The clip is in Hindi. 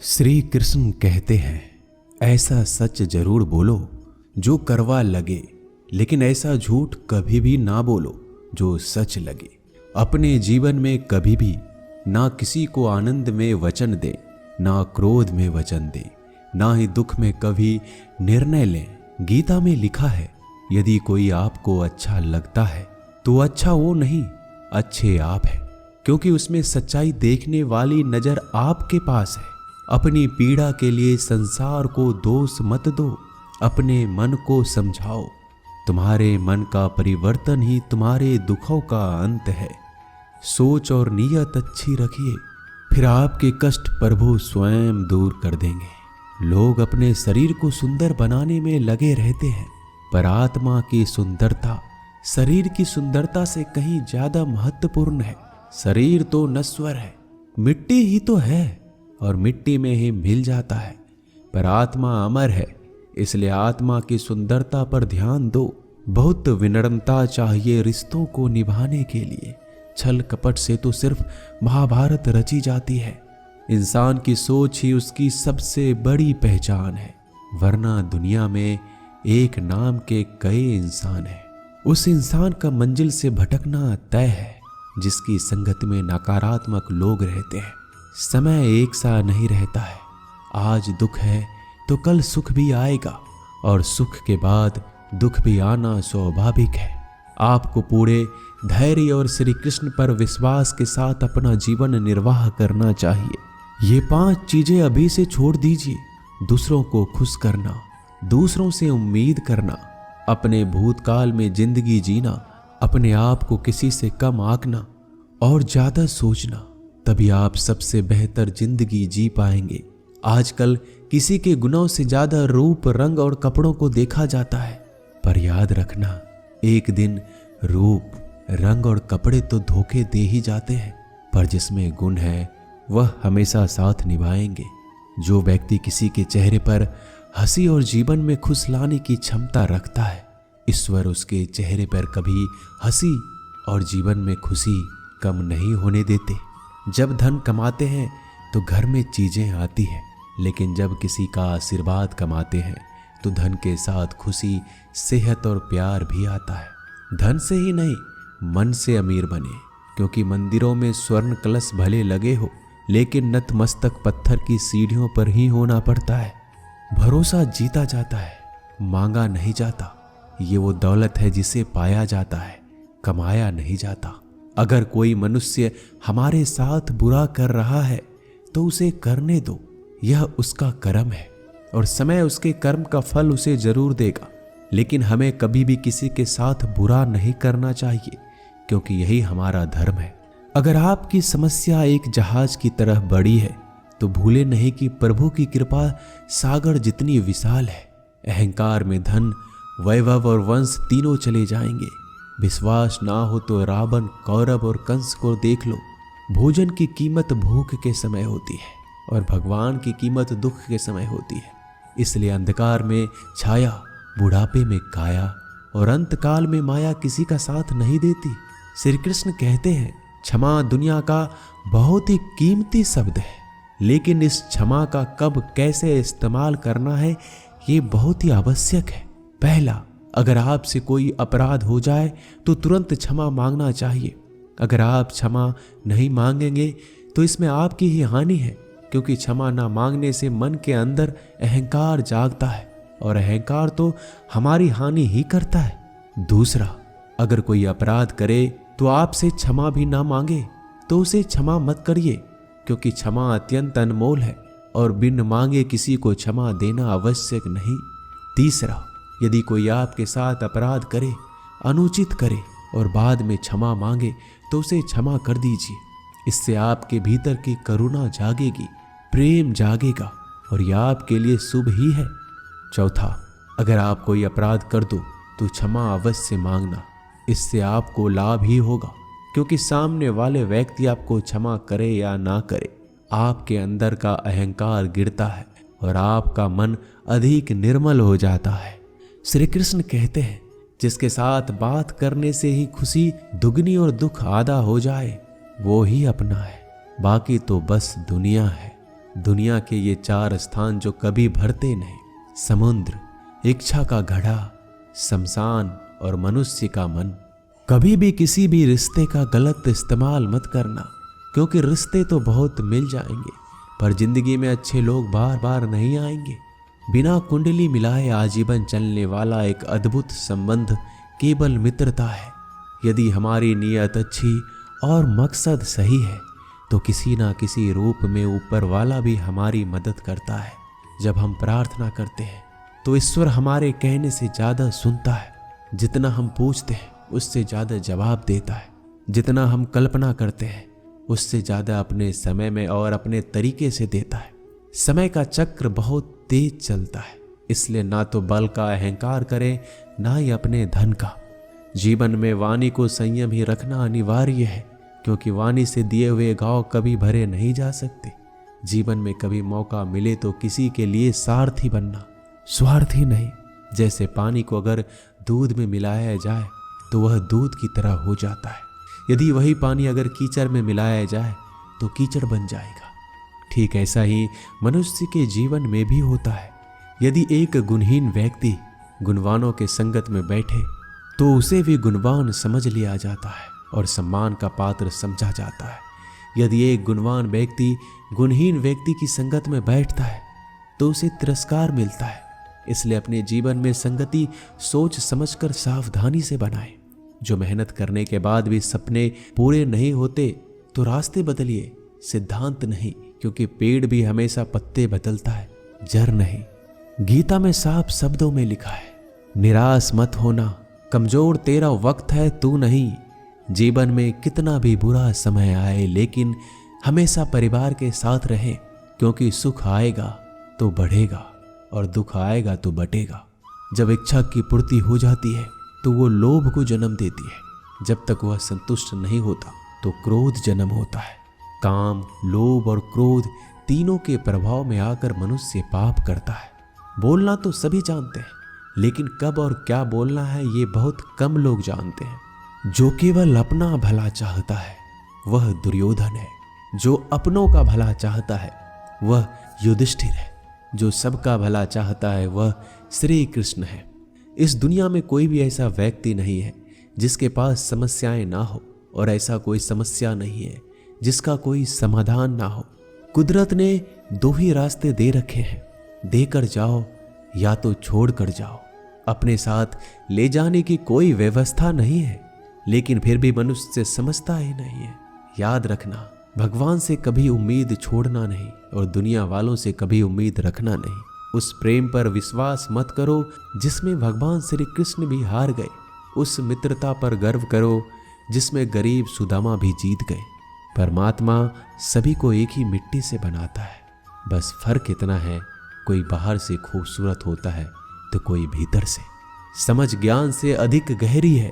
श्री कृष्ण कहते हैं, ऐसा सच जरूर बोलो जो करवा लगे, लेकिन ऐसा झूठ कभी भी ना बोलो जो सच लगे। अपने जीवन में कभी भी ना किसी को आनंद में वचन दे, ना क्रोध में वचन दे, ना ही दुख में कभी निर्णय लें। गीता में लिखा है, यदि कोई आपको अच्छा लगता है तो अच्छा वो नहीं, अच्छे आप हैं, क्योंकि उसमें सच्चाई देखने वाली नजर आपके पास है। अपनी पीड़ा के लिए संसार को दोष मत दो, अपने मन को समझाओ। तुम्हारे मन का परिवर्तन ही तुम्हारे दुखों का अंत है। सोच और नीयत अच्छी रखिए, फिर आपके कष्ट प्रभु स्वयं दूर कर देंगे। लोग अपने शरीर को सुंदर बनाने में लगे रहते हैं, पर आत्मा की सुंदरता शरीर की सुंदरता से कहीं ज्यादा महत्वपूर्ण है। शरीर तो नश्वर है, मिट्टी ही तो है और मिट्टी में ही मिल जाता है, पर आत्मा अमर है, इसलिए आत्मा की सुंदरता पर ध्यान दो। बहुत विनम्रता चाहिए रिश्तों को निभाने के लिए। छल कपट से तो सिर्फ महाभारत रची जाती है। इंसान की सोच ही उसकी सबसे बड़ी पहचान है, वरना दुनिया में एक नाम के कई इंसान हैं। उस इंसान का मंजिल से भटकना तय है जिसकी संगत में नकारात्मक लोग रहते हैं। समय एक सा नहीं रहता है, आज दुख है तो कल सुख भी आएगा, और सुख के बाद दुख भी आना स्वाभाविक है। आपको पूरे धैर्य और श्री कृष्ण पर विश्वास के साथ अपना जीवन निर्वाह करना चाहिए। ये 5 चीजें अभी से छोड़ दीजिए। दूसरों को खुश करना, दूसरों से उम्मीद करना, अपने भूतकाल में जिंदगी जीना, अपने आप को किसी से कम आंकना और ज्यादा सोचना, तभी आप सबसे बेहतर जिंदगी जी पाएंगे। आजकल किसी के गुणों से ज्यादा रूप, रंग और कपड़ों को देखा जाता है, पर याद रखना, एक दिन रूप, रंग और कपड़े तो धोखे दे ही जाते हैं, पर जिसमें गुण है वह हमेशा साथ निभाएंगे। जो व्यक्ति किसी के चेहरे पर हंसी और जीवन में खुश लाने की क्षमता रखता है, ईश्वर उसके चेहरे पर कभी हंसी और जीवन में खुशी कम नहीं होने देते। जब धन कमाते हैं तो घर में चीजें आती हैं, लेकिन जब किसी का आशीर्वाद कमाते हैं तो धन के साथ खुशी, सेहत और प्यार भी आता है। धन से ही नहीं, मन से अमीर बने, क्योंकि मंदिरों में स्वर्ण कलश भले लगे हो, लेकिन नतमस्तक पत्थर की सीढ़ियों पर ही होना पड़ता है। भरोसा जीता जाता है, मांगा नहीं जाता। ये वो दौलत है जिसे पाया जाता है, कमाया नहीं जाता। अगर कोई मनुष्य हमारे साथ बुरा कर रहा है तो उसे करने दो, यह उसका कर्म है और समय उसके कर्म का फल उसे जरूर देगा। लेकिन हमें कभी भी किसी के साथ बुरा नहीं करना चाहिए, क्योंकि यही हमारा धर्म है। अगर आपकी समस्या एक जहाज की तरह बड़ी है तो भूले नहीं कि प्रभु की कृपा सागर जितनी विशाल है। अहंकार में धन, वैभव और वंश तीनों चले जाएंगे। विश्वास ना हो तो रावण, कौरव और कंस को देख लो। भोजन की कीमत भूख के समय होती है और भगवान की कीमत दुख के समय होती है। इसलिए अंधकार में छाया, बुढ़ापे में काया और अंतकाल में माया किसी का साथ नहीं देती। श्री कृष्ण कहते हैं, क्षमा दुनिया का बहुत ही कीमती शब्द है, लेकिन इस क्षमा का कब कैसे इस्तेमाल करना है ये बहुत ही आवश्यक है। पहला, अगर आपसे कोई अपराध हो जाए तो तुरंत क्षमा मांगना चाहिए। अगर आप क्षमा नहीं मांगेंगे तो इसमें आपकी ही हानि है, क्योंकि क्षमा ना मांगने से मन के अंदर अहंकार जागता है और अहंकार तो हमारी हानि ही करता है। दूसरा, अगर कोई अपराध करे तो आपसे क्षमा भी ना मांगे तो उसे क्षमा मत करिए, क्योंकि क्षमा अत्यंत अनमोल है और बिन मांगे किसी को क्षमा देना आवश्यक नहीं। तीसरा, यदि कोई आपके साथ अपराध करे, अनुचित करे और बाद में क्षमा मांगे तो उसे क्षमा कर दीजिए। इससे आपके भीतर की करुणा जागेगी, प्रेम जागेगा और यह आपके लिए शुभ ही है। चौथा, अगर आप कोई अपराध कर दो तो क्षमा अवश्य मांगना, इससे आपको लाभ ही होगा, क्योंकि सामने वाले व्यक्ति आपको क्षमा करे या ना करे, आपके अंदर का अहंकार गिरता है और आपका मन अधिक निर्मल हो जाता है। श्री कृष्ण कहते हैं, जिसके साथ बात करने से ही खुशी दुगनी और दुख आधा हो जाए वो ही अपना है, बाकी तो बस दुनिया है। दुनिया के ये 4 स्थान जो कभी भरते नहीं, समुद्र, इच्छा का घड़ा, शमशान और मनुष्य का मन। कभी भी किसी भी रिश्ते का गलत इस्तेमाल मत करना, क्योंकि रिश्ते तो बहुत मिल जाएंगे, पर जिंदगी में अच्छे लोग बार बार नहीं आएंगे। बिना कुंडली मिलाए आजीवन चलने वाला एक अद्भुत संबंध केवल मित्रता है। यदि हमारी नीयत अच्छी और मकसद सही है तो किसी ना किसी रूप में ऊपर वाला भी हमारी मदद करता है। जब हम प्रार्थना करते हैं तो ईश्वर हमारे कहने से ज़्यादा सुनता है। जितना हम पूछते हैं उससे ज़्यादा जवाब देता है। जितना हम कल्पना करते हैं उससे ज़्यादा अपने समय में और अपने तरीके से देता है। समय का चक्र बहुत तेज चलता है, इसलिए ना तो बल का अहंकार करें ना ही अपने धन का। जीवन में वाणी को संयम ही रखना अनिवार्य है, क्योंकि वाणी से दिए हुए घाव कभी भरे नहीं जा सकते। जीवन में कभी मौका मिले तो किसी के लिए सारथी बनना, स्वार्थी नहीं। जैसे पानी को अगर दूध में मिलाया जाए तो वह दूध की तरह हो जाता है, यदि वही पानी अगर कीचड़ में मिलाया जाए तो कीचड़ बन जाएगा। ठीक ऐसा ही मनुष्य के जीवन में भी होता है। यदि एक गुणहीन व्यक्ति गुणवानों के संगत में बैठे तो उसे भी गुणवान समझ लिया जाता है और सम्मान का पात्र समझा जाता है। यदि एक गुणवान व्यक्ति गुणहीन व्यक्ति की संगत में बैठता है तो उसे तिरस्कार मिलता है। इसलिए अपने जीवन में संगति सोच समझकर सावधानी से बनाएं। जो मेहनत करने के बाद भी सपने पूरे नहीं होते तो रास्ते बदलिए, सिद्धांत नहीं, क्योंकि पेड़ भी हमेशा पत्ते बदलता है, जड़ नहीं। गीता में साफ शब्दों में लिखा है, निराश मत होना, कमजोर तेरा वक्त है तू नहीं। जीवन में कितना भी बुरा समय आए लेकिन हमेशा परिवार के साथ रहें, क्योंकि सुख आएगा तो बढ़ेगा और दुख आएगा तो बटेगा। जब इच्छा की पूर्ति हो जाती है तो वो लोभ को जन्म देती है। जब तक वह संतुष्ट नहीं होता तो क्रोध जन्म होता है। काम, लोभ और क्रोध तीनों के प्रभाव में आकर मनुष्य पाप करता है। बोलना तो सभी जानते हैं, लेकिन कब और क्या बोलना है ये बहुत कम लोग जानते हैं। जो केवल अपना भला चाहता है वह दुर्योधन है, जो अपनों का भला चाहता है वह युधिष्ठिर है, जो सबका भला चाहता है वह श्री कृष्ण है। इस दुनिया में कोई भी ऐसा व्यक्ति नहीं है जिसके पास समस्याएं ना हो, और ऐसा कोई समस्या नहीं है जिसका कोई समाधान ना हो। कुदरत ने 2 ही रास्ते दे रखे हैं, देकर जाओ या तो छोड़ कर जाओ। अपने साथ ले जाने की कोई व्यवस्था नहीं है, लेकिन फिर भी मनुष्य समझता ही नहीं है। याद रखना, भगवान से कभी उम्मीद छोड़ना नहीं और दुनिया वालों से कभी उम्मीद रखना नहीं। उस प्रेम पर विश्वास मत करो जिसमें भगवान श्री कृष्ण भी हार गए। उस मित्रता पर गर्व करो जिसमें गरीब सुदामा भी जीत गए। परमात्मा सभी को एक ही मिट्टी से बनाता है, बस फर्क इतना है, कोई बाहर से खूबसूरत होता है तो कोई भीतर से। समझ ज्ञान से अधिक गहरी है,